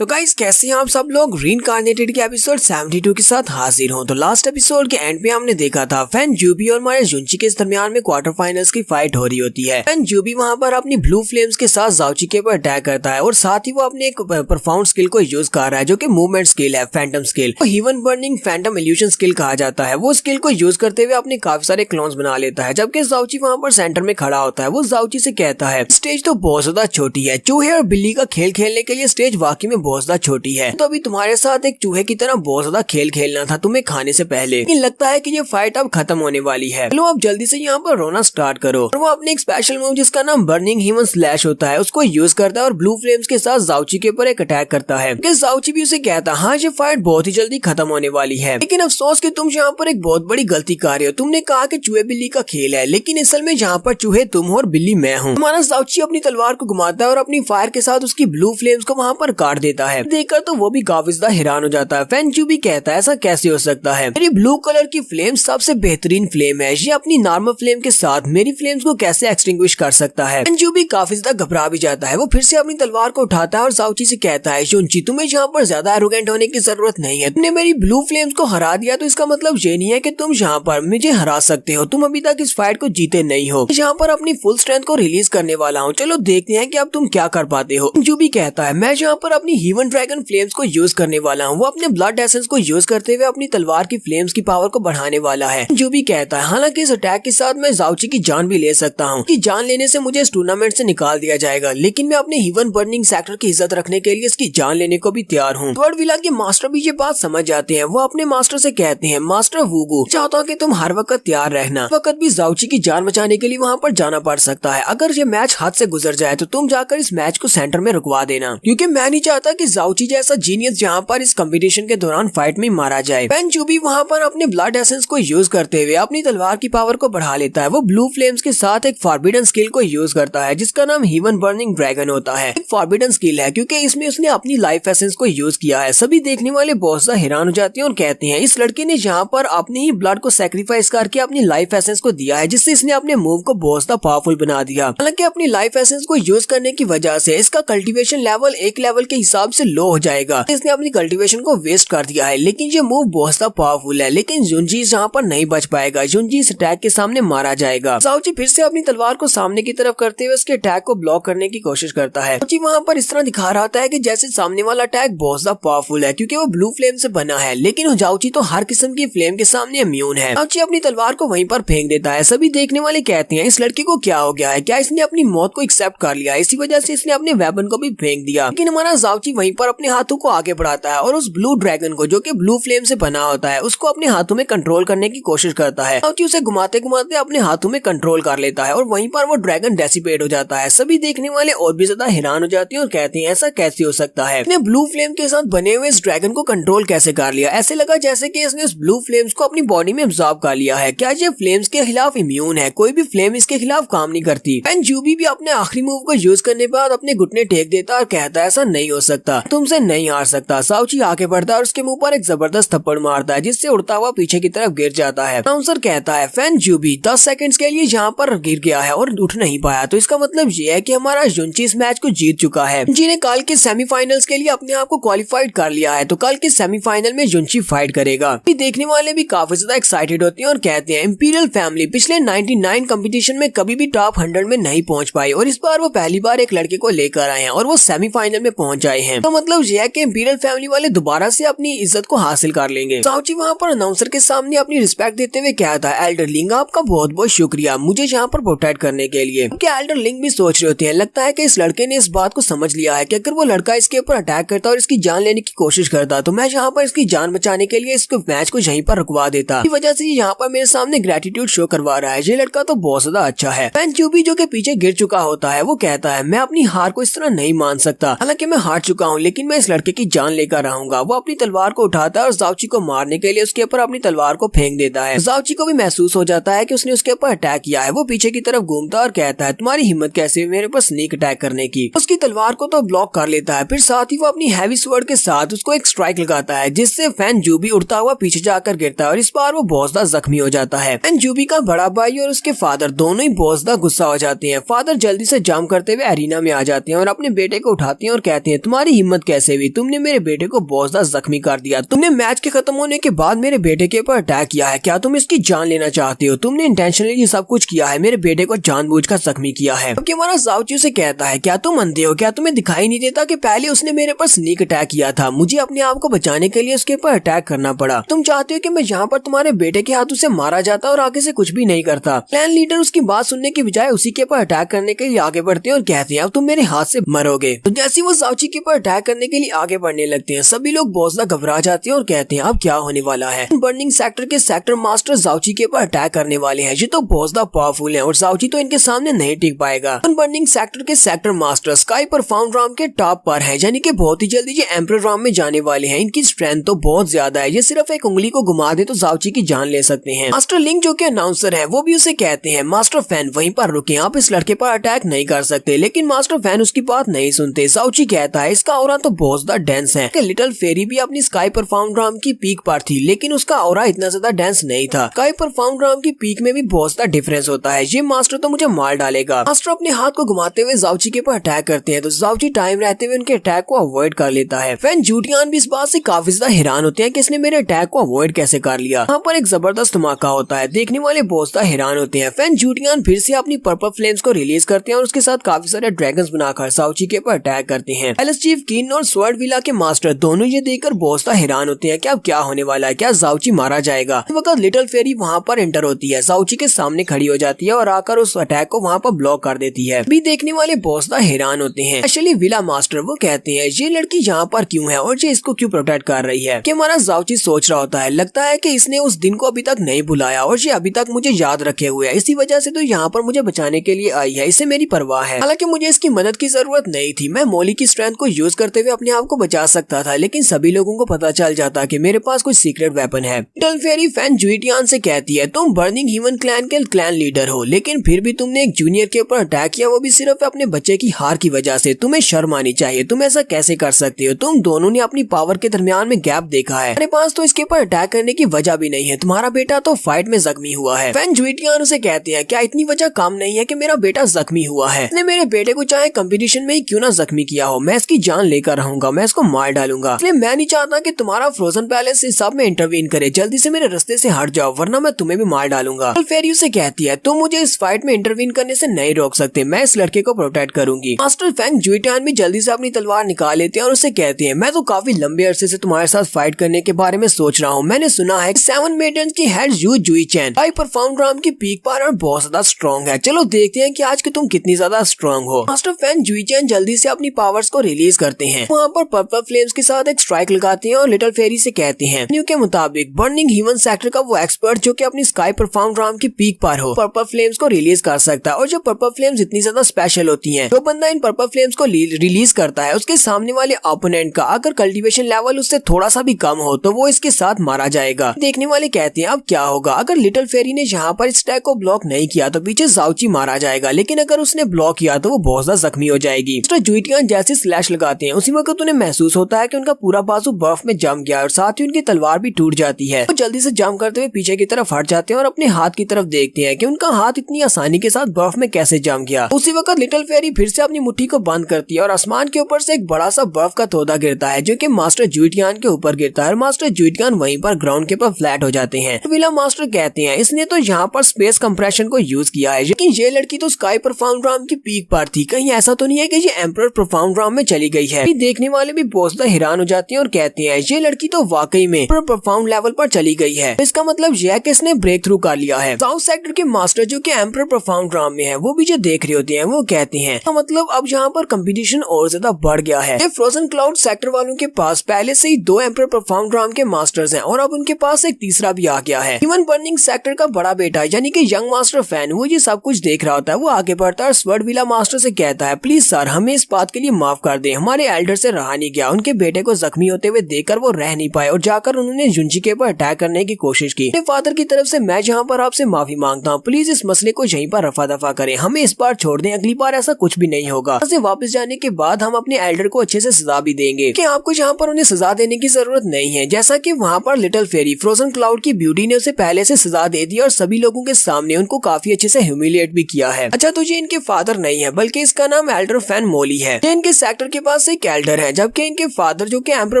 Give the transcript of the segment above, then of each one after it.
तो गाइस कैसे हैं आप सब लोग। रीइंकार्नेटेड के एपिसोड 72 के साथ हाजिर हूं। तो लास्ट एपिसोड के एंड पे हमने देखा था फैन जूबी और मारे जुंची के दरमियान में क्वार्टर फाइनल्स की फाइट हो रही होती है। फैन जूबी वहां पर अपनी ब्लू फ्लेम्स के साथ जाउची के ऊपर अटैक करता है और साथ ही वो अपने एक परफॉर्म स्किल को यूज कर रहा है जो कि मूवमेंट स्किल है, फैंटम स्किल। वो heaven burning Phantom illusion skill कहा जाता है। वो स्किल को यूज करते हुए अपने काफी सारे क्लोन्स बना लेता है। जबकि जाउची वहां पर सेंटर में खड़ा होता है। वो जाउची से कहता है स्टेज तो बहुत ज्यादा छोटी है, चूहे और बिल्ली का खेल खेलने के लिए स्टेज वाकई में बहुत ज्यादा छोटी है। तो अभी तुम्हारे साथ एक चूहे की तरह बहुत ज्यादा खेल खेलना था तुम्हें खाने से पहले। लेकिन लगता है कि ये फाइट अब खत्म होने वाली है। चलो अब जल्दी से यहाँ पर रोना स्टार्ट करो। और वो अपने एक स्पेशल मूव जिसका नाम बर्निंग ह्यूमन स्लैश होता है उसको यूज करता है और ब्लू फ्लेम्स के साथ जाउची के ऊपर एक अटैक करता है। जाउची भी उसे कहता है हाँ ये फाइट बहुत ही जल्दी खत्म होने वाली है, लेकिन अफसोस कि तुम यहाँ पर एक बहुत बड़ी गलती कर रहे हो। तुमने कहा कि चूहे बिल्ली का खेल है, लेकिन असल में यहाँ पर चूहे तुम हो और बिल्ली मैं हूँ। हमारा जाउची अपनी तलवार को घुमाता है और अपनी फायर के साथ उसकी ब्लू फ्लेम्स को वहाँ पर काट देता है। देखकर तो वो भी काफी ज्यादा हैरान हो जाता है। फैन जूबी कहता है ऐसा कैसे हो सकता है, मेरी ब्लू कलर की फ्लेम सबसे बेहतरीन फ्लेम है, ये अपनी नॉर्मल फ्लेम के साथ मेरी फ्लेम्स को कैसे एक्सटिंग्विश कर सकता है। फैन जूबी काफी ज्यादा घबरा भी जाता है। वो फिर से अपनी तलवार को उठाता है और जाउची से कहता है जुंची तुम्हें यहाँ पर ज्यादा एरोगेंट होने की जरूरत नहीं है। तुमने मेरी ब्लू फ्लेम्स को हरा दिया तो इसका मतलब ये नहीं है कि तुम यहाँ पर मुझे हरा सकते हो। तुम अभी तक इस फाइट को जीते नहीं हो। यहाँ पर अपनी फुल स्ट्रेंथ को रिलीज करने वाला हूँ, चलो देखते हैं कि अब तुम क्या कर पाते हो। जूबी कहता है मैं यहाँ पर अपनी हीवन ड्रैगन फ्लेम्स को यूज करने वाला हूँ। वो अपने ब्लड एसेंस को यूज करते हुए अपनी तलवार की फ्लेम्स की पावर को बढ़ाने वाला है। जूबी कहता है हालांकि इस अटैक के साथ मैं जाउची की जान भी ले सकता हूँ, कि जान लेने से मुझे इस टूर्नामेंट से निकाल दिया जाएगा, लेकिन मैं अपने हीवन बर्निंग सेक्टर की इज्जत रखने के लिए इसकी जान लेने को भी तैयार हूँ। वर्ड विला के मास्टर भी ये बात समझ जाते हैं। वो अपने मास्टर से कहते हैं मास्टर वूगू चाहता हूँ कि तुम हर वक्त तैयार रहना, वक्त भी जाउची की जान बचाने के लिए वहाँ पर जाना पड़ सकता है। अगर ये मैच हाथ से गुजर जाए तो तुम जाकर इस मैच को सेंटर में रुकवा देना, क्योंकि मैं नहीं चाहता कि जाउची जैसा जीनियस यहाँ पर इस कंपटीशन के दौरान फाइट में मारा जाए। फैन जूबी वहाँ पर अपने ब्लड एसेंस को यूज करते हुए अपनी तलवार की पावर को बढ़ा लेता है। वो ब्लू फ्लेम्स के साथ एक फॉरबिडन स्किल को यूज करता है जिसका नाम हीवन बर्निंग ड्रैगन होता है। एक फॉरबिडन स्किल है क्योंकि इसमें उसने अपनी लाइफ एसेंस को यूज किया है। सभी देखने वाले बहुत सा हैरान हो जाते हैं और कहते हैं इस लड़के ने यहाँ पर अपने ही ब्लड को सेक्रीफाइस करके अपनी लाइफ एसेंस को दिया है, जिससे इसने अपने मूव को बहुत ज्यादा पावरफुल बना दिया। हालांकि अपनी लाइफ एसेंस को यूज करने की वजह से इसका कल्टीवेशन लेवल एक लेवल के हिसाब से लो हो जाएगा। इसने अपनी कल्टीवेशन को वेस्ट कर दिया है, लेकिन ये मूव बहुत ज्यादा पावरफुल है। लेकिन जुंजी यहाँ पर नहीं बच पाएगा। जुंजी इस अटैक के सामने मारा जाएगा। जाउची फिर से अपनी तलवार को सामने की तरफ करते हुए उसके अटैक को ब्लॉक करने की कोशिश करता है। जाउची वहाँ पर इस तरह दिखा रहा था कि जैसे सामने वाला अटैक बहुत ज्यादा पावरफुल है क्योंकि वो ब्लू फ्लेम से बना है, लेकिन जाउची तो हर किस्म की फ्लेम के सामने इम्यून है। जाउची अपनी तलवार को वहीं पर फेंक देता है। सभी देखने वाले कहते हैं इस लड़के को क्या हो गया है, क्या इसने अपनी मौत को एक्सेप्ट कर लिया है, इसी वजह से इसने अपने वेपन को भी फेंक दिया। लेकिन हमारा जाउची वहीं पर अपने हाथों को आगे बढ़ाता है और उस ब्लू ड्रैगन को जो कि ब्लू फ्लेम से बना होता है उसको अपने हाथों में कंट्रोल करने की कोशिश करता है। जाउची उसे घुमाते घुमाते अपने हाथों में कंट्रोल कर लेता है और वहीं पर वो ड्रैगन डेसिपेट हो जाता है। सभी देखने वाले और भी ज्यादा हैरान हो जाते हैं और कहते हैं ऐसा कैसे हो सकता है, इसने ब्लू फ्लेम के साथ बने हुए इस ड्रैगन को कंट्रोल कैसे कर लिया। ऐसे लगा जैसे कि इसने उस ब्लू फ्लेम्स को अपनी बॉडी में अब्सॉर्ब कर लिया है। क्या ये फ्लेम्स के खिलाफ इम्यून है, कोई भी फ्लेम इसके खिलाफ काम नहीं करती। फैन जूबी भी अपने आखिरी मूव को यूज करने के बाद अपने घुटने टेक देता और कहता है ऐसा नहीं हो सकता, तुमसे नहीं हार सकता। जाउची आगे बढ़ता है और उसके मुंह पर एक जबरदस्त थप्पड़ मारता है जिससे उड़ता हुआ पीछे की तरफ गिर जाता है। अनाउंसर कहता है फैन जूबी 10 सेकंड्स के लिए यहाँ पर गिर गया है और उठ नहीं पाया, तो इसका मतलब ये है कि हमारा जुंची इस मैच को जीत चुका है। जिन्हें कल के सेमीफाइनल्स के लिए अपने आप को क्वालिफाइड कर लिया है, तो कल के सेमीफाइनल में जुंची फाइट करेगा। देखने वाले भी काफी ज्यादा एक्साइटेड होते हैं और कहते हैं इंपीरियल फैमिली पिछले 99 कंपटीशन में कभी भी टॉप 100 में नहीं पहुंच पाई और इस बार वो पहली बार एक लड़के को लेकर आए हैं और वो सेमीफाइनल में पहुंच आए हैं। तो मतलब ये है कि इंपीरियल फैमिली वाले दोबारा से अपनी इज्जत को हासिल कर लेंगे। जाउची वहाँ पर अनाउंसर के सामने अपनी रिस्पेक्ट देते हुए कहता है एल्डर लिंग आपका बहुत बहुत शुक्रिया मुझे यहाँ पर प्रोटेक्ट करने के लिए। क्या एल्डर लिंग भी सोच रहे होते हैं, लगता है कि इस लड़के ने इस बात को समझ लिया है कि अगर वो लड़का इसके ऊपर अटैक करता और इसकी जान लेने की कोशिश करता तो मैं यहाँ पर इसकी जान बचाने के लिए इसको मैच को यहीं पर रुकवा देता। इस वजह से यहाँ पर मेरे सामने ग्रेटिट्यूड शो करवा रहा है। ये लड़का तो बहुत ज्यादा अच्छा है। फैन जूबी जो कि पीछे गिर चुका होता है वो कहता है मैं अपनी हार को इस तरह नहीं मान सकता, हालांकि मैं हार चुका हूँ लेकिन मैं इस लड़के की जान लेकर आऊंगा। वो अपनी तलवार को उठाता है और जाउची को मारने के लिए उसके ऊपर अपनी तलवार को फेंक देता है। जाउची को भी महसूस हो जाता है कि उसने उसके ऊपर अटैक किया है। वो पीछे की तरफ घूमता है और कहता है तुम्हारी हिम्मत कैसे मेरे ऊपर स्नीक अटैक करने की। उसकी तलवार को तो ब्लॉक कर लेता है, फिर साथ ही वो अपनी हैवी स्वॉर्ड के साथ उसको एक स्ट्राइक लगाता है जिससे फैन जूबी उड़ता हुआ पीछे जाकर गिरता है और इस बार वो बहुत ज्यादा जख्मी हो जाता है। फैन जूबी का बड़ा भाई और उसके फादर दोनों ही बहुत ज्यादा गुस्सा हो जाते हैं। फादर जल्दी से जंप करते हुए एरिना में आ जाते हैं और अपने बेटे को उठाते हैं और कहते हैं तुम्हारी तुम्हारी हिम्मत कैसे हुई? तुमने मेरे बेटे को बहुत ज्यादा जख्मी कर दिया। तुमने मैच के खत्म होने के बाद मेरे बेटे के ऊपर अटैक किया है। क्या तुम इसकी जान लेना चाहते हो? तुमने इंटेंशनली सब कुछ किया है, मेरे बेटे को जानबूझकर जख्मी किया है। अब हमारा जाओची उसे कहता है, क्या तुम अंधे हो? क्या तुम्हें दिखाई नहीं देता कि पहले उसने मेरे पर स्नीक अटैक किया था? मुझे अपने आप को बचाने के लिए उसके ऊपर अटैक करना पड़ा। तुम चाहते हो कि मैं यहाँ पर तुम्हारे बेटे के हाथों से मारा जाता और आगे से कुछ भी नहीं करता। क्लैन लीडर उसकी बात सुनने की बजाय उसी के ऊपर अटैक करने के लिए आगे बढ़ते हैं और कहते हैं अब तुम मेरे हाथ से मरोगे। तो जैसे वो जाओची के ऊपर अटैक करने के लिए आगे बढ़ने लगते हैं, सभी लोग बहुत ज्यादा घबरा जाते हैं और कहते हैं अब क्या होने वाला है। बर्निंग सेक्टर के सेक्टर मास्टर जाओची के ऊपर अटैक करने वाले हैं। ये तो बहुत ज्यादा पावरफुल है और जाओची तो इनके सामने नहीं टिक पाएगा। बर्निंग सेक्टर के सेक्टर मास्टर स्काई परफाउंड राम के टॉप पर है, यानी कि बहुत ही जल्दी ये एम्परर राम में जाने वाले हैं। इनकी स्ट्रेंथ तो बहुत ज्यादा है, ये सिर्फ एक उंगली को घुमा दे तो जाओची की जान ले सकते हैं। मास्टर लिंग जो कि अनाउंसर है वो भी उसे कहते हैं मास्टर फैन वहीं पर रुके, आप इस लड़के पर अटैक नहीं कर सकते। लेकिन मास्टर फैन उसकी बात नहीं सुनते। जाओची कहता है इसका ऑरा तो बहुत ज्यादा डेंस है। लिटिल फेरी भी अपनी स्काई परफाउंड राम की पीक पर थी, लेकिन उसका ऑरा इतना ज्यादा डेंस नहीं था। स्काई परफाउंड राम की पीक में भी बहुत ज्यादा डिफरेंस होता है। ये मास्टर तो मुझे मार डालेगा। मास्टर अपने हाथ को घुमाते हुए जाओची के ऊपर अटैक करते हैं, तो जाओची टाइम रहते हुए उनके अटैक को अवॉइड कर लेता है। फैन जूटियान भी इस बात से काफी ज्यादा हैरान होते हैं कि इसने मेरे अटैक को अवॉइड कैसे कर लिया। यहाँ पर एक जबरदस्त धमाका होता है, देखने वाले बहुत ज्यादा हैरान होते हैं। फैन जूटियान फिर से अपनी पर्पल फ्लेम्स को रिलीज करते हैं और उसके साथ काफी सारे ड्रैगन्स बनाकर जाओची के ऊपर अटैक करते हैं। पैलेस चीफ किन और स्वर्ड विला के मास्टर दोनों ये देखकर बहुत ज्यादा हैरान होते हैं कि अब क्या होने वाला है, क्या जाओची मारा जाएगा। इस वक्त लिटिल फेरी वहाँ पर एंटर होती है, जाओची के सामने खड़ी हो जाती है और आकर उस अटैक को वहाँ पर ब्लॉक कर देती है। भी देखने वाले बहुत ज्यादा हैरान होते हैं। एक्चुअली विला मास्टर वो कहते हैं ये लड़की यहाँ पर क्यों है और ये इसको क्यों प्रोटेक्ट कर रही है। कि हमारा जाओची सोच रहा होता है, लगता है कि इसने उस दिन को अभी तक नहीं बुलाया और ये अभी तक मुझे याद रखे हुए है, इसी वजह से तो यहाँ पर मुझे बचाने के लिए आई है, इसे मेरी परवाह है। हालांकि मुझे इसकी मदद की जरूरत नहीं थी, मैं मोली की स्ट्रेंथ को यूज करते हुए अपने आप को बचा सकता था, लेकिन सभी लोगों को पता चल जाता कि मेरे पास कोई सीक्रेट वेपन है। लिटिल फेरी फैन जुइटियान से कहती है तुम बर्निंग ह्यूमन क्लैन के क्लैन लीडर हो, लेकिन फिर भी तुमने एक जूनियर के ऊपर अटैक किया, वो भी सिर्फ अपने बच्चे की हार की वजह से। तुम्हें शर्म आनी चाहिए, तुम ऐसा कैसे कर सकते हो? तुम दोनों ने अपनी पावर के दरमियान में गैप देखा है, मेरे पास तो इसके ऊपर अटैक करने की वजह भी नहीं है, तुम्हारा बेटा तो फाइट में जख्मी हुआ है। फैन जुइटियान उसे कहते हैं क्या इतनी वजह काम नहीं है कि मेरा बेटा जख्मी हुआ है? इसने मेरे बेटे को चाहे कंपटीशन में ही क्यों ना जख्मी किया हो, मैं इसकी जान लेकर रहूंगा, मैं इसको मार डालूंगा। इसलिए मैं नहीं चाहता कि तुम्हारा फ्रोजन पैलेस इस सब में इंटरवीन करे, जल्दी से मेरे रास्ते से हट जाओ वरना मैं तुम्हें भी मार डालूंगा। फेरी उसे कहती है तुम मुझे इस फाइट में इंटरवीन करने से नहीं रोक सकते, मैं इस लड़के को प्रोटेक्ट करूंगी। मास्टर फैंग जुइटियान भी जल्दी से अपनी तलवार निकाल लेते हैं और उसे कहते हैं मैं तो काफी लंबे अरसे से तुम्हारे साथ फाइट करने के बारे में सोच रहा हूँ। मैंने सुना है 7 मेडन्स की head you Jui chain high perform Ram की पीक पर और बहुत ज्यादा स्ट्रॉन्ग है, चलो देखते हैं कि आज के तुम कितनी ज्यादा स्ट्रॉन्ग हो। मास्टर फैन जुई चैन जल्दी से अपनी पावर्स को रिलीज करते हैं, वहाँ पर पर्पल फ्लेम्स के साथ एक स्ट्राइक लगाते हैं और लिटिल फेरी से कहते हैं न्यू के मुताबिक बर्निंग ह्यूमन सेक्टर का वो एक्सपर्ट जो कि अपनी स्काई परफॉर्म राम की पीक पर हो पर्पल फ्लेम्स को रिलीज कर सकता है। और जो पर्पल फ्लेम्स इतनी ज्यादा स्पेशल होती हैं, जो बंदा इन पर्पल फ्लेम्स को रिलीज करता है उसके सामने वाले ओपोनेंट का अगर कल्टीवेशन लेवल उससे थोड़ा सा भी कम हो तो वो इसके साथ मारा जाएगा। देखने वाले कहते हैं अब क्या होगा अगर लिटिल फेरी ने यहाँ पर इस अटैक को ब्लॉक नहीं किया तो पीछे जाओची मारा जाएगा, लेकिन अगर उसने ब्लॉक किया तो वो बहुत ज्यादा जख्मी हो जाएगी। मिस्टर जुइटियान जैसे स्लैश लगाते हैं उसी वक्त उन्हें महसूस होता है कि उनका पूरा बाजू बर्फ में जम गया और साथ ही उनकी तलवार भी टूट जाती है। वो जल्दी से जंप करते हुए पीछे की तरफ हट जाते हैं और अपने हाथ की तरफ देखते हैं कि उनका हाथ इतनी आसानी के साथ बर्फ में कैसे जम गया। उसी वक्त लिटिल फेरी फिर से अपनी मुट्ठी को बंद करती है और आसमान के ऊपर से एक बड़ा सा बर्फ का तोदा गिरता है जो कि मास्टर जुइटियान के ऊपर गिरता है और मास्टर जुइटियान वहीं पर ग्राउंड के ऊपर फ्लैट हो जाते हैं। विला मास्टर कहते हैं इसने तो यहाँ पर स्पेस कंप्रेशन को यूज किया है, लेकिन ये लड़की तो स्काई परफॉर्म राम की पीक पर थी, कहीं ऐसा तो नहीं है कि ये एम्परर परफॉर्म राम में चली गई है। देखने वाले भी बहुत ज्यादा हैरान हो जाते हैं और कहते हैं ये लड़की तो वाकई में परफॉर्म लेवल पर चली गई है, इसका मतलब यह कि इसने ब्रेक थ्रू कर लिया है। साउथ सेक्टर के मास्टर जो कि एम्परर परफॉर्म राम में है वो भी जो देख रहे होते हैं वो कहते हैं तो मतलब अब यहाँ पर कंपटीशन और ज्यादा बढ़ गया है। फ्रोजन क्लाउड सेक्टर वालों के पास पहले से ही 2 एम्परर परफॉर्म राम के मास्टर्स हैं और अब उनके पास एक तीसरा भी आ गया है। ह्यूमन बर्निंग सेक्टर का बड़ा बेटा यानी कि यंग मास्टर फैन वो ये सब कुछ देख रहा होता है, वो आगे बढ़ता है और स्वर्ड विला मास्टर से कहता है प्लीज सर हमें इस बात के लिए माफ कर दें, हमारे एल्डर से रहा नहीं गया, उनके बेटे को जख्मी होते हुए देखकर वो रह नहीं पाए और जाकर उन्होंने जुंजी के ऊपर अटैक करने की कोशिश की। अपने फादर की तरफ से मैं यहाँ पर आपसे माफी मांगता हूँ, प्लीज इस मसले को यहीं पर रफा दफा करें, हमें इस बार छोड़ दें, अगली बार ऐसा कुछ भी नहीं होगा। वापस जाने के बाद हम अपने एल्डर को अच्छे से सजा भी देंगे कि आपको यहाँ पर उन्हें सजा देने की जरूरत नहीं है, जैसा कि वहाँ पर लिटिल फेरी फ्रोजन क्लाउड की ब्यूटी ने उसे पहले से सजा दे दी और सभी लोगों के सामने उनको काफी अच्छे से ह्यूमिलिएट भी किया है। अच्छा तो ये इनके फादर नहीं है बल्कि इसका नाम एल्डर फैन मोली है। ये इनके सेक्टर के पास एक एल्डर है, जबकि इनके फादर जो कि एम्परर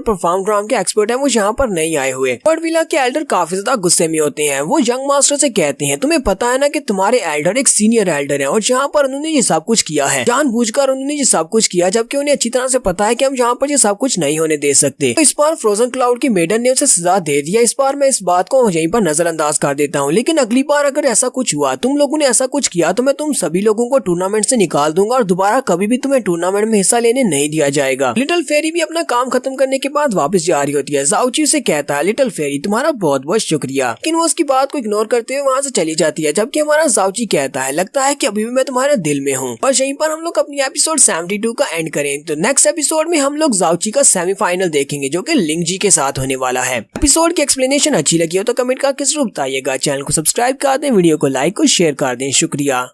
प्रोफाउंड ड्राम के एक्सपर्ट हैं वो यहाँ पर नहीं आए हुए। बट विला के एल्डर काफी ज्यादा गुस्से में होते हैं। वो यंग मास्टर से कहते हैं तुम्हें पता है ना कि तुम्हारे एल्डर एक सीनियर एल्डर है और यहाँ पर उन्होंने ये सब कुछ किया है, जानबूझकर उन्होंने ये सब कुछ किया, जबकि उन्हें अच्छी तरह से पता है कि हम यहाँ पर ये सब कुछ नहीं होने दे सकते। तो इस बार फ्रोजन क्लाउड की मेडन ने उसे सजा दे दिया। इस बार मैं इस बात को यहीं पर नजरअंदाज कर देता हूँ, लेकिन अगली बार अगर ऐसा कुछ हुआ, तुम लोगों ने ऐसा कुछ किया, तो मैं तुम सभी लोगों को टूर्नामेंट से निकाल दूंगा और दोबारा कभी भी तुम्हें टूर्नामेंट में हिस्सा लेने नहीं दिया जाएगा। लिटिल फेरी भी अपना काम खत्म करने के बाद वापस जा रही होती है। ज़ाओची से कहता है लिटिल फेरी तुम्हारा बहुत बहुत शुक्रिया, लेकिन वो उसकी बात को इग्नोर करते हुए वहाँ से चली जाती है। जबकि हमारा ज़ाओची कहता है लगता है कि अभी भी मैं तुम्हारे दिल में हूँ। और यहीं पर हम लोग अपनी एपिसोड 72 का एंड करें। तो नेक्स्ट एपिसोड में हम लोग ज़ाओची का सेमीफाइनल देखेंगे जो कि लिंग जी के साथ होने वाला है। एपिसोड की एक्सप्लेनेशन अच्छी लगी हो तो कमेंट करके जरूर बताइएगा। चैनल को सब्सक्राइब कर दें, वीडियो को लाइक और शेयर कर दें। शुक्रिया।